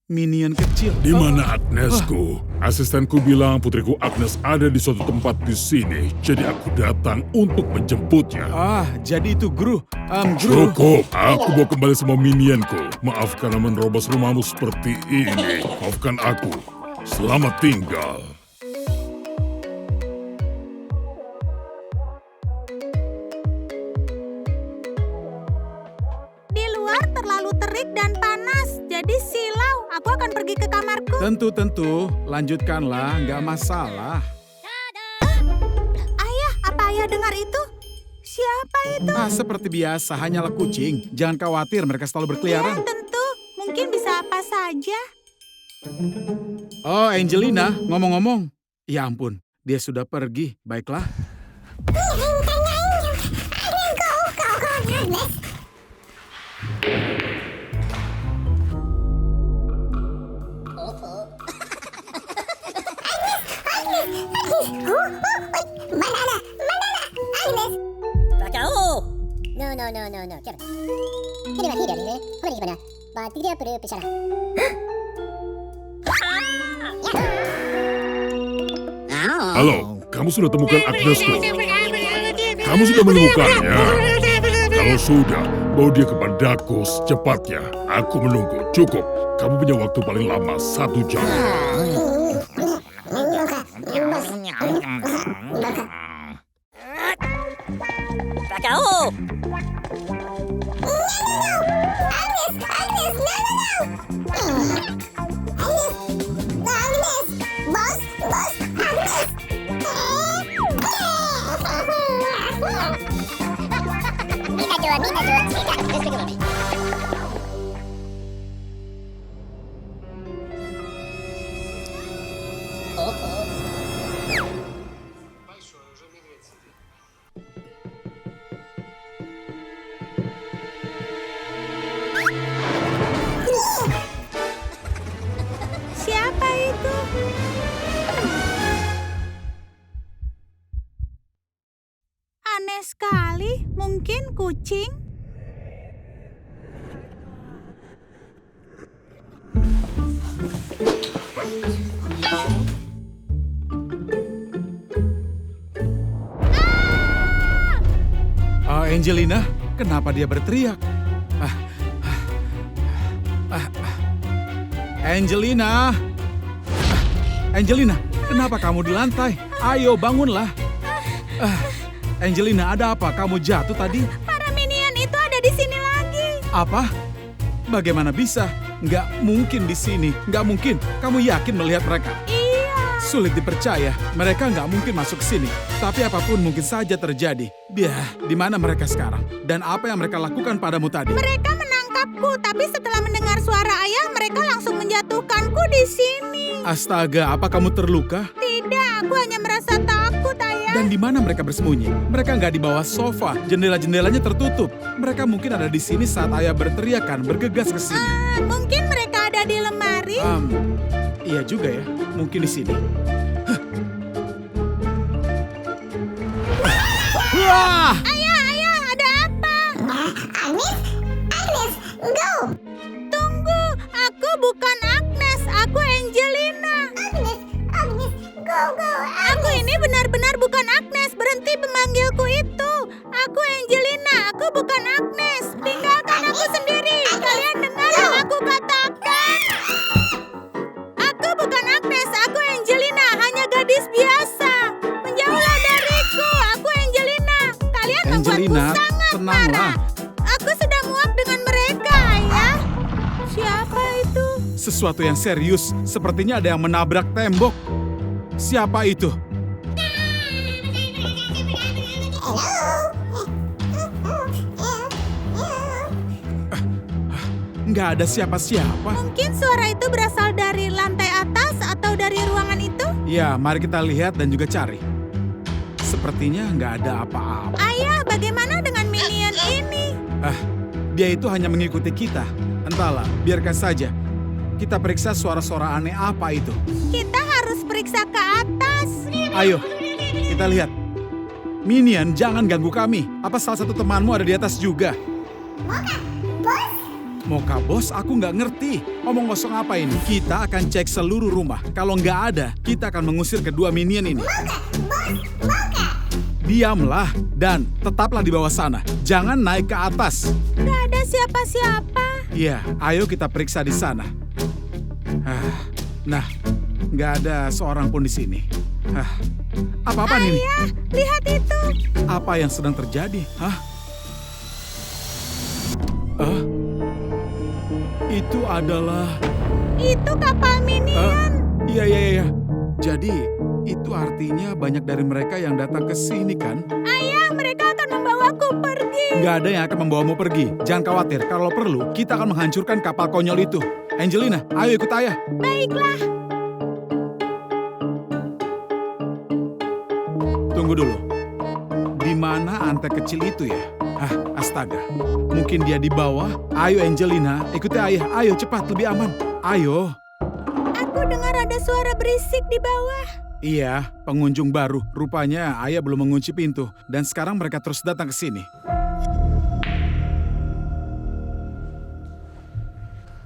minion kecil. Di mana Agnesku? Asistenku bilang putriku Agnes ada di suatu tempat di sini. Jadi aku datang untuk menjemputnya. Jadi itu Guru. Guru. Cukup, aku mau kembali sama minionku. Maaf karena menerobos rumahmu seperti ini. Maafkan aku. Selamat tinggal. Di luar terlalu terik dan panas, jadi silau. Aku akan pergi ke kamarku. Tentu. Lanjutkanlah, nggak masalah. Ayah, apa ayah dengar itu? Siapa itu? Seperti biasa, hanyalah kucing. Jangan khawatir, mereka selalu Ya, berkeliaran. tentu. Mungkin bisa apa saja. Oh, Angelina, ngomong-ngomong. Ya ampun, dia sudah pergi. Baiklah. Bakao! No. キャラ。テレマヒーリョリね。ハマリヒバナ。バティリアプループシャラ。Halo, kamu sudah temukan Agnesku? Kamu sudah menemukannya? Kalau sudah, bawa dia kepadaku secepatnya. Aku menunggu. Cukup. Kamu punya waktu paling lama 1 jam. Bakao! Siapa itu? Aneh sekali, mungkin kucing. Angelina, kenapa dia berteriak? Angelina! Angelina, kenapa kamu di lantai? Ayo bangunlah. Angelina, ada apa? Kamu jatuh tadi? Para minion itu ada di sini lagi. Apa? Bagaimana bisa? Nggak mungkin di sini. Nggak mungkin. Kamu yakin melihat mereka? Iya. Sulit dipercaya. Mereka nggak mungkin masuk ke sini. Tapi apapun mungkin saja terjadi. Di mana mereka sekarang? Dan apa yang mereka lakukan padamu tadi? Mereka menangkapku, tapi setelah mendengar suara ayah, mereka langsung menjatuhkanku di sini. Astaga, apa kamu terluka? Tidak, aku hanya merasa takut, ayah. Dan di mana mereka bersembunyi? Mereka nggak di bawah sofa. Jendela-jendelanya tertutup. Mereka mungkin ada di sini saat ayah berteriak bergegas ke sini. Mungkin mereka ada di lemari. Iya juga ya. Mungkin di sini. Wah! Ayah, ada apa? Agnes, go! Tunggu, aku bukan Agnes, aku Angelina. Agnes, go! Aku ini benar-benar bukan Agnes, berhenti memanggilku itu. Aku Angelina, aku bukan Agnes. Tinggalkan aku sendiri, kalian dengar yang aku katakan. Aku bukan Agnes, aku Angelina, hanya gadis biasa. Menjauhlah dariku, aku Angelina. Kalian membuatku Angelina, sangat tenanglah. marah. Aku sudah muak dengan mereka, ayah. Siapa itu? Sesuatu yang serius. Sepertinya ada yang menabrak tembok. Siapa itu? Nggak ada siapa-siapa. Mungkin suara itu berasal dari lantai atas atau dari ruangan itu? Ya, mari kita lihat dan juga cari. Sepertinya nggak ada apa-apa. Ayah, bagaimana dengan minion ini? Dia itu hanya mengikuti kita. Entahlah, biarkan saja. Kita periksa suara-suara aneh apa itu. Kita harus periksa ke atas. Ayo, kita lihat. Minion, jangan ganggu kami. Apa salah satu temanmu ada di atas juga? Moka bos, aku nggak ngerti. Omong kosong apa ini? Kita akan cek seluruh rumah. Kalau nggak ada, kita akan mengusir kedua minion ini. Diamlah dan tetaplah di bawah sana. Jangan naik ke atas. Nggak ada siapa-siapa. Iya, ayo kita periksa di sana. Nah, nggak ada seorang pun di sini. Apa-apa nih? Ayah, lihat itu. Apa yang sedang terjadi? Itu adalah... Itu kapal minion. Iya. Jadi, itu artinya banyak dari mereka yang datang ke sini kan? Ayah, mereka akan membawaku pergi. Nggak ada yang akan membawamu pergi. Jangan khawatir, kalau perlu, kita akan menghancurkan kapal konyol itu. Angelina, ayo ikut ayah. Baiklah. Tunggu dulu. Di mana Ante kecil itu ya? Astaga. Mungkin dia di bawah. Ayo Angelina, ikuti ayah. Ayo cepat, lebih aman. Ayo. Aku dengar ada suara berisik di bawah. Iya, pengunjung baru. Rupanya ayah belum mengunci pintu. Dan sekarang mereka terus datang ke sini.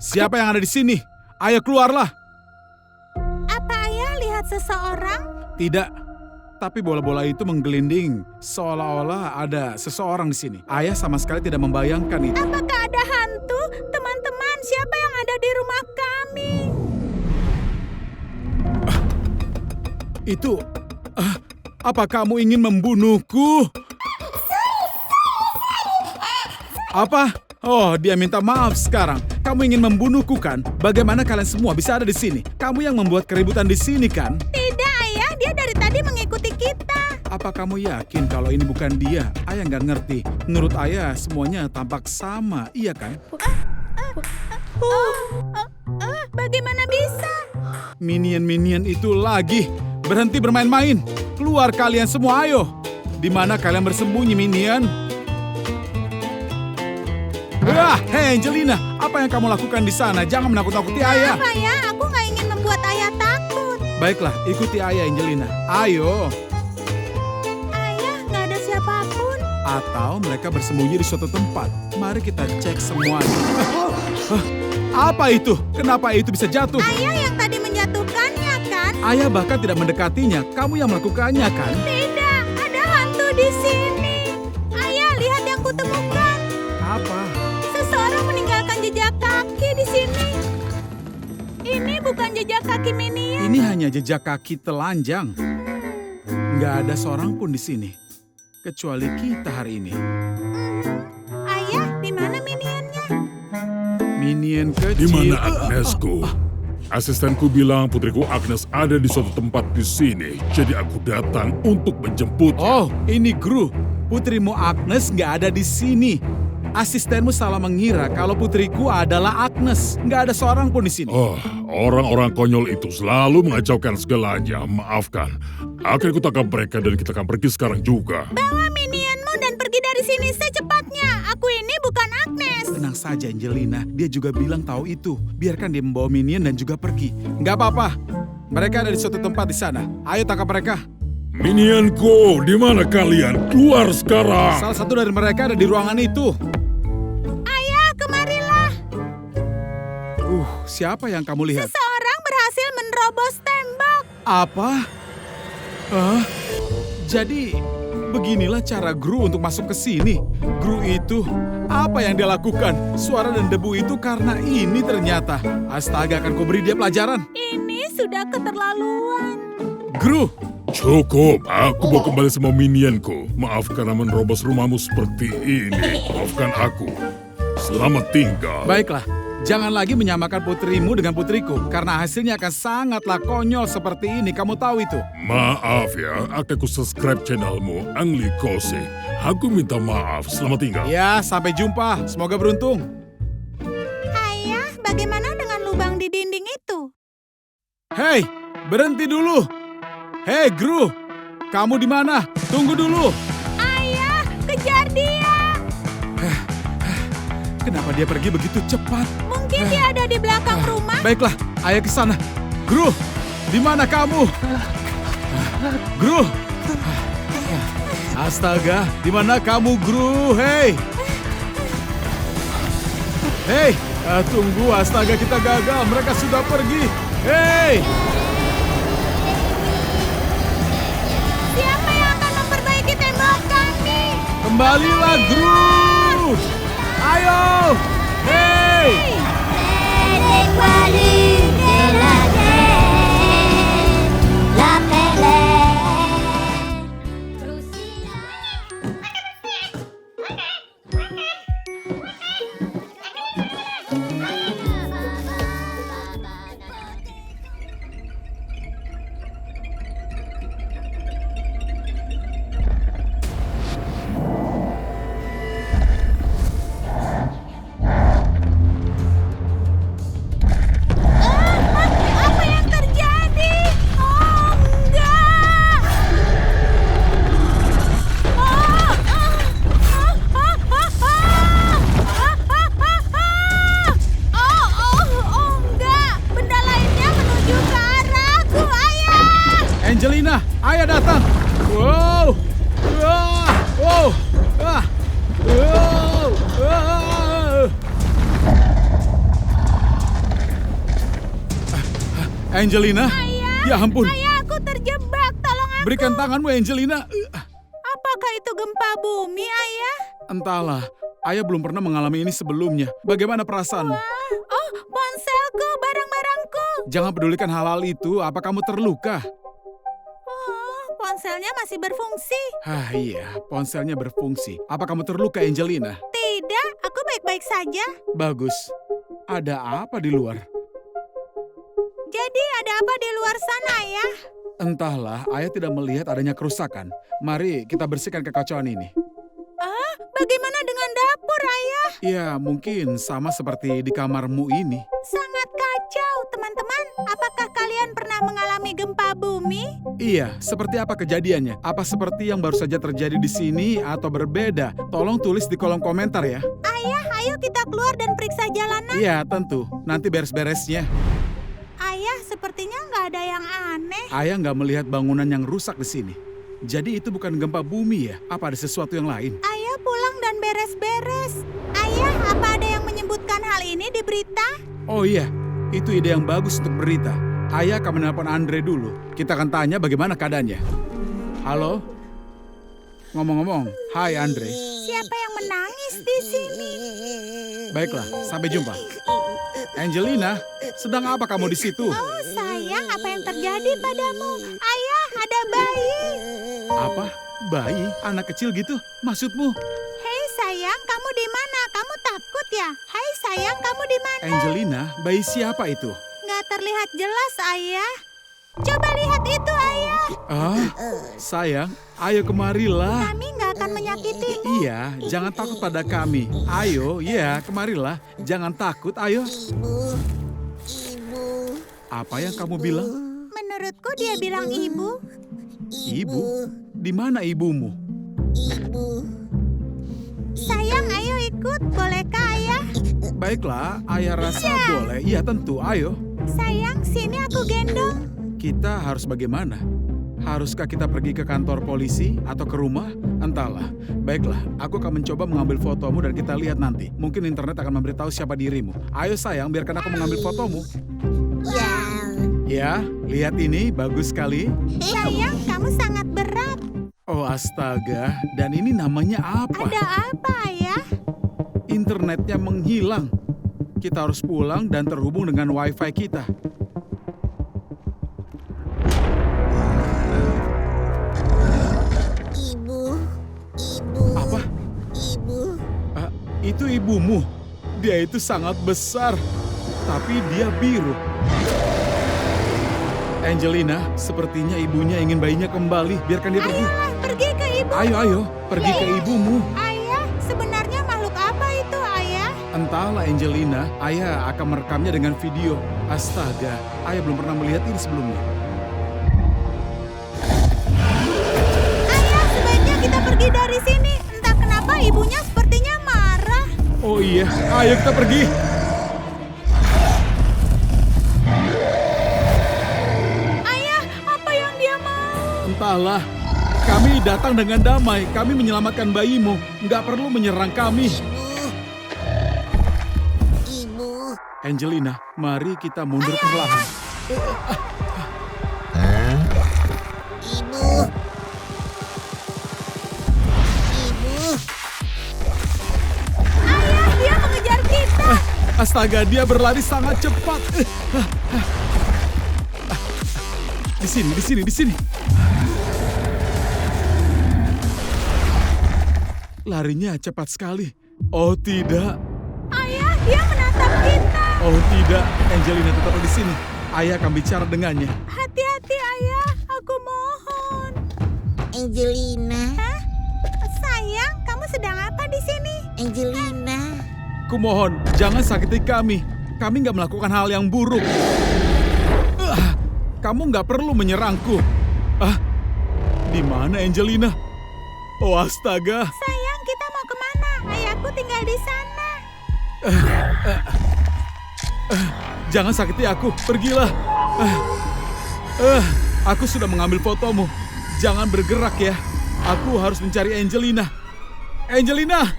Siapa yang ada di sini? Ayo keluarlah. Apa ayah lihat seseorang? Tidak. Tapi bola-bola itu menggelinding seolah-olah ada seseorang di sini. Ayah sama sekali tidak membayangkan itu. Apakah ada hantu? Teman-teman, siapa yang ada di rumah kami? Apa kamu ingin membunuhku? Apa? Oh, dia minta maaf sekarang. Kamu ingin membunuhku kan? Bagaimana kalian semua bisa ada di sini? Kamu yang membuat keributan di sini kan? Tidak, ayah. Dia dari tadi mengikuti kita. Apa kamu yakin kalau ini bukan dia? Ayah nggak ngerti. Menurut ayah semuanya tampak sama, iya kan? Bagaimana bisa? Minion-minion itu lagi. Berhenti bermain-main. Keluar kalian semua, ayo. Di mana kalian bersembunyi, minion? Hei Angelina, apa yang kamu lakukan di sana? Jangan menakut-nakuti ayah. Apa ya? Aku nggak ingin membuat ayah takut. Baiklah, ikuti ayah Angelina. Ayo. Ayah, nggak ada siapapun. Atau mereka bersembunyi di suatu tempat. Mari kita cek semuanya. Apa itu? Kenapa itu bisa jatuh? Ayah yang tadi menjatuhkannya kan? Ayah bahkan tidak mendekatinya. Kamu yang melakukannya kan? Tidak, ada hantu di sini. Ayah, lihat yang kutemukan. Apa? Seseorang meninggalkan jejak kaki di sini. Ini bukan jejak kaki minion. Ini hanya jejak kaki telanjang. Nggak ada seorang pun di sini. Kecuali kita hari ini. Ayah, di mana minionnya? Minion kecil. Di mana Agnesku? Asistenku bilang putriku Agnes ada di suatu tempat di sini. Jadi aku datang untuk menjemputnya. Oh, ini Gru. Putrimu Agnes nggak ada di sini. Asistenmu salah mengira kalau putriku adalah Agnes. Nggak ada seorang pun di sini. Oh, orang-orang konyol itu selalu mengacaukan segalanya. Maafkan. Akan kutangkap mereka dan kita akan pergi sekarang juga. Bawa minionmu dan pergi dari sini secepatnya. Aku ini bukan Agnes. Tenang saja Angelina, dia juga bilang tahu itu. Biarkan dia membawa minion dan juga pergi. Nggak apa-apa. Mereka ada di suatu tempat di sana. Ayo tangkap mereka. Minionku, di mana kalian? Keluar sekarang. Salah satu dari mereka ada di ruangan itu. Ayah, kemarilah. Siapa yang kamu lihat? Seseorang berhasil menerobos tembok. Apa? Jadi beginilah cara Gru untuk masuk ke sini. Gru itu, apa yang dia lakukan? Suara dan debu itu karena ini ternyata. Astaga, akan kuberi dia pelajaran. Ini sudah keterlaluan. Gru, Cukup, aku mau kembali sama minionku. Maaf karena menerobos rumahmu seperti ini. Maafkan aku. Selamat tinggal. baiklah. Jangan lagi menyamakan putrimu dengan putriku. Karena hasilnya akan sangatlah konyol seperti ini. Kamu tahu itu. Maaf ya, akan ku subscribe channelmu, Angli Kose. Aku minta maaf, selamat tinggal. Ya, sampai jumpa. Semoga beruntung. Ayah, bagaimana dengan lubang di dinding itu? Hei, berhenti dulu. Hei, Gru. Kamu di mana? Tunggu dulu. Ayah, kejar dia. Kenapa dia pergi begitu cepat? Mungkin dia ada di belakang rumah. Baiklah, ayo ke sana. Gru, di mana kamu? Gru. Astaga, di mana kamu, Gru? Hei. Hei, Tunggu, astaga, kita gagal. Mereka sudah pergi. Hei! Siapa yang akan memperbaiki tembok kami? Kembalilah, Gru! Ayo! Hei! Apa yang terjadi? Oh, enggak! Oh, enggak! Benda lainnya menuju ke arahku, ayah! Angelina, ayah datang. Wow! Wah! Wow! Ah! Wow! Ah! Angelina? Ayah, Ya ampun. ayah, aku terjebak. Tolong aku. Berikan tanganmu, Angelina. Apakah itu gempa bumi, ayah? Entahlah, ayah belum pernah mengalami ini sebelumnya. Bagaimana perasaanmu? Oh, ponselku, barang-barangku. Jangan pedulikan hal-hal itu. Apa kamu terluka? Oh, ponselnya masih berfungsi. Iya, ponselnya berfungsi. Apa kamu terluka, Angelina? Tidak, aku baik-baik saja. Bagus. Ada apa di luar? Jadi ada apa di luar sana, ayah? Entahlah, ayah tidak melihat adanya kerusakan. Mari kita bersihkan kekacauan ini. Bagaimana dengan dapur, ayah? Ya, mungkin sama seperti di kamarmu ini. Sangat kacau, teman-teman. Apakah kalian pernah mengalami gempa bumi? Iya, seperti apa kejadiannya? Apa seperti yang baru saja terjadi di sini atau berbeda? Tolong tulis di kolom komentar ya. Ayah, ayo kita keluar dan periksa jalanan. Iya, tentu. Nanti beres-beresnya. Ayah, sepertinya nggak ada yang aneh. Ayah nggak melihat bangunan yang rusak di sini. Jadi itu bukan gempa bumi ya? Apa ada sesuatu yang lain? Ayah pulang dan beres-beres. Ayah, apa ada yang menyebutkan hal ini di berita? Oh iya, itu ide yang bagus untuk berita. Ayah akan menelpon Andre dulu. Kita akan tanya bagaimana keadaannya. Halo? Ngomong-ngomong, hai Andre. Siapa yang menangis di sini? Baiklah, sampai jumpa. Angelina, sedang apa kamu di situ? Oh sayang, apa yang terjadi padamu? Ayah, ada bayi. Apa? Bayi? Anak kecil gitu? Maksudmu? Hei sayang, kamu di mana? Kamu takut ya? Hai sayang, kamu di mana? Angelina, bayi siapa itu? Nggak terlihat jelas, ayah. Coba lihat itu, ayah. Sayang, ayo kemarilah. Kami nggak akan menyakitimu. Iya, jangan takut pada kami. Ayo, iya, kemarilah. Jangan takut, ayo. Apa yang kamu bilang? Menurutku dia bilang ibu. Ibu? Di mana ibumu? Sayang, ayo ikut. Bolehkah, ayah? Baiklah, ayah rasa boleh. Iya, tentu. Ayo. Sayang, sini aku gendong. Kita harus bagaimana? Haruskah kita pergi ke kantor polisi atau ke rumah? Entahlah. Baiklah, aku akan mencoba mengambil fotomu dan kita lihat nanti. Mungkin internet akan memberitahu siapa dirimu. Ayo sayang, biarkan aku mengambil fotomu. Ya, lihat ini, bagus sekali. Sayang, kamu sangat berat. Oh astaga, dan ini namanya apa? Ada apa, ayah? Internetnya menghilang. Kita harus pulang dan terhubung dengan wifi kita. Apa? Itu ibumu. Dia itu sangat besar, tapi dia biru. Angelina, sepertinya ibunya ingin bayinya kembali. Biarkan dia pergi. Ayolah, pergi ke ibu. Ayo, pergi ke ibumu. Ayah, sebenarnya makhluk apa itu, ayah? Entahlah Angelina, ayah akan merekamnya dengan video. Astaga, ayah belum pernah melihat ini sebelumnya. Ayah, sebaiknya kita pergi dari sini. Entah kenapa ibunya sepertinya marah. Oh iya, ayo kita pergi. Ayah, apa yang dia mau? Entahlah, kami datang dengan damai. Kami menyelamatkan bayimu. Nggak perlu menyerang kami. Angelina, mari kita mundur perlahan. Ibu. Ibu. Ayah, dia mengejar kita. Astaga, dia berlari sangat cepat. Di sini. Larinya cepat sekali. Oh tidak. Ayah, dia menatap kita. Oh tidak, Angelina tetap di sini. Ayah akan bicara dengannya. Hati-hati, Ayah. Aku mohon. Angelina. Hah? Sayang, kamu sedang apa di sini? Angelina. Kumohon, jangan sakiti kami. Kami nggak melakukan hal yang buruk. Kamu nggak perlu menyerangku. Di mana Angelina? Oh astaga. Sayang, kita mau kemana? Ayahku tinggal di sana. Jangan sakiti aku, pergilah. Aku sudah mengambil fotomu. Jangan bergerak ya. Aku harus mencari Angelina. Angelina!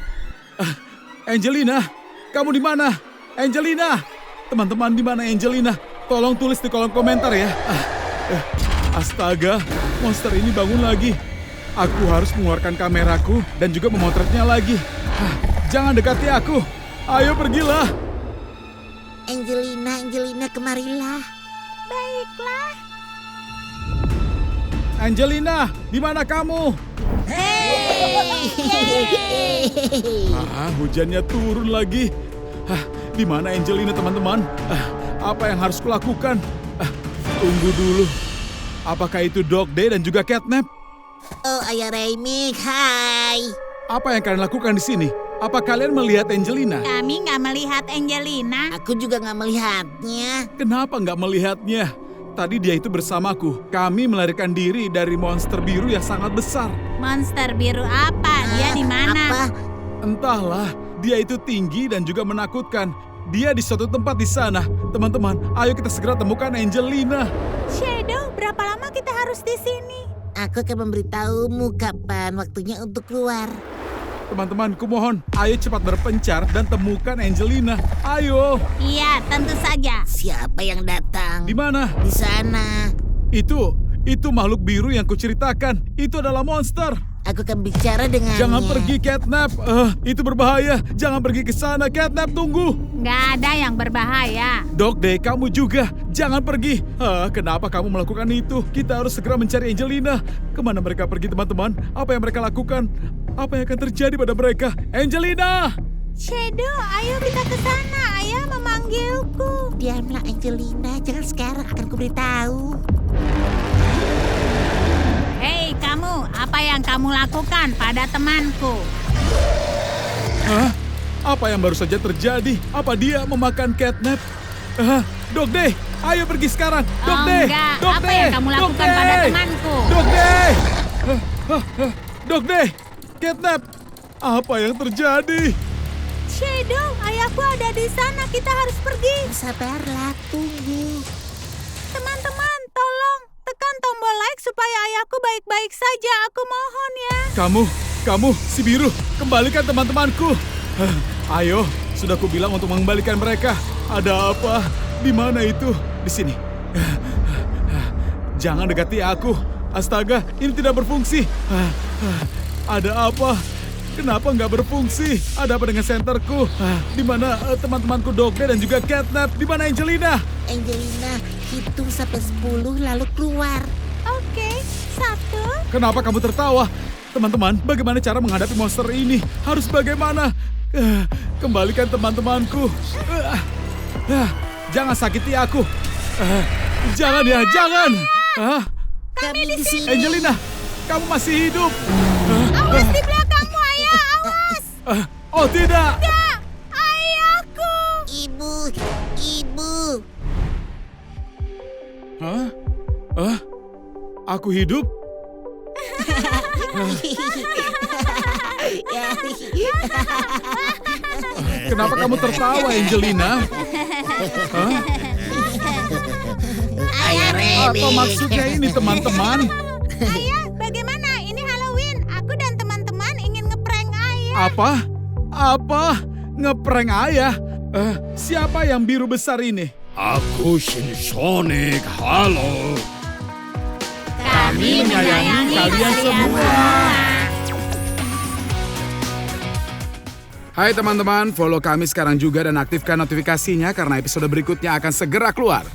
Angelina, kamu di mana? Angelina! Teman-teman, di mana Angelina? Tolong tulis di kolom komentar ya. Astaga, monster ini bangun lagi. Aku harus mengeluarkan kameraku dan juga memotretnya lagi. Jangan dekati aku. Ayo pergilah. Angelina, kemarilah. Baiklah. Angelina, di mana kamu? Hujannya turun lagi. Di mana Angelina, teman-teman? Apa yang harus kulakukan? Tunggu dulu. Apakah itu Dog Day dan juga Catnap? Oh, Ayah Remix, hai. Apa yang kalian lakukan di sini? Apa kalian melihat Angelina? Kami nggak melihat Angelina. Aku juga nggak melihatnya. Kenapa nggak melihatnya? Tadi dia itu bersamaku. Kami melarikan diri dari monster biru yang sangat besar. Monster biru apa? Dia di mana? Apa? Entahlah, dia itu tinggi dan juga menakutkan. Dia di suatu tempat di sana. Teman-teman, ayo kita segera temukan Angelina. Shadow, berapa lama kita harus di sini? Aku akan memberitahumu kapan waktunya untuk keluar. Teman-teman, kumohon, ayo cepat berpencar dan temukan Angelina. Ayo. Iya, tentu saja. Siapa yang datang? Di mana? Di sana. Itu makhluk biru yang kuceritakan. Itu adalah monster. Aku akan bicara dengannya. Jangan pergi, Catnap. Itu berbahaya. Jangan pergi ke sana, Catnap. Tunggu. Nggak ada yang berbahaya. Dog Day, kamu juga. Jangan pergi. Kenapa kamu melakukan itu? Kita harus segera mencari Angelina. Kemana mereka pergi, teman-teman? Apa yang mereka lakukan? Apa yang akan terjadi pada mereka? Angelina! Shadow, ayo kita ke sana. Ayah memanggilku. Diamlah Angelina, jangan sekarang akan kuberitahu. Hei kamu, apa yang kamu lakukan pada temanku? Apa yang baru saja terjadi? Apa dia memakan Catnap? Dog Day, ayo pergi sekarang. Dog Day, enggak. Dog Apa Day, yang kamu Dog lakukan Day. pada temanku? Dog Day, Dog Day, Catnap. Apa yang terjadi? Shadow, ayahku ada di sana. Kita harus pergi. Sabarlah, tunggu. Teman-teman, tolong tekan tombol like supaya ayahku baik-baik saja. Aku mohon ya. Kamu, si biru, kembalikan teman-temanku. Ayo, sudah kubilang untuk mengembalikan mereka. Ada apa? Di mana itu? Di sini. Jangan dekati aku. Astaga, ini tidak berfungsi. Ada apa? Kenapa nggak berfungsi? Ada apa dengan senterku? Di mana teman-temanku Dog Day dan juga Catnap? Di mana Angelina? Angelina, hitung sampai 10 lalu keluar. Oke, 1. Kenapa kamu tertawa? Teman-teman, bagaimana cara menghadapi monster ini? Harus bagaimana? Kembalikan teman-temanku. Jangan sakiti aku. Jangan ya, jangan. Kami di sini. Angelina, kamu masih hidup. Awas di belakangmu, ayah. Awas. Oh tidak. Tidak, ayahku. Ibu. Aku hidup? Kenapa kamu tertawa, Angelina? Ayah Remix. Apa maksudnya ini, teman-teman? Ayah, bagaimana? Ini Halloween. Aku dan teman-teman ingin ngeprank ayah. Apa? Ngeprank ayah? Siapa yang biru besar ini? Aku Shin Sonic, halo. Kami menyayangi kalian semua. Hai teman-teman, follow kami sekarang juga dan aktifkan notifikasinya karena episode berikutnya akan segera keluar.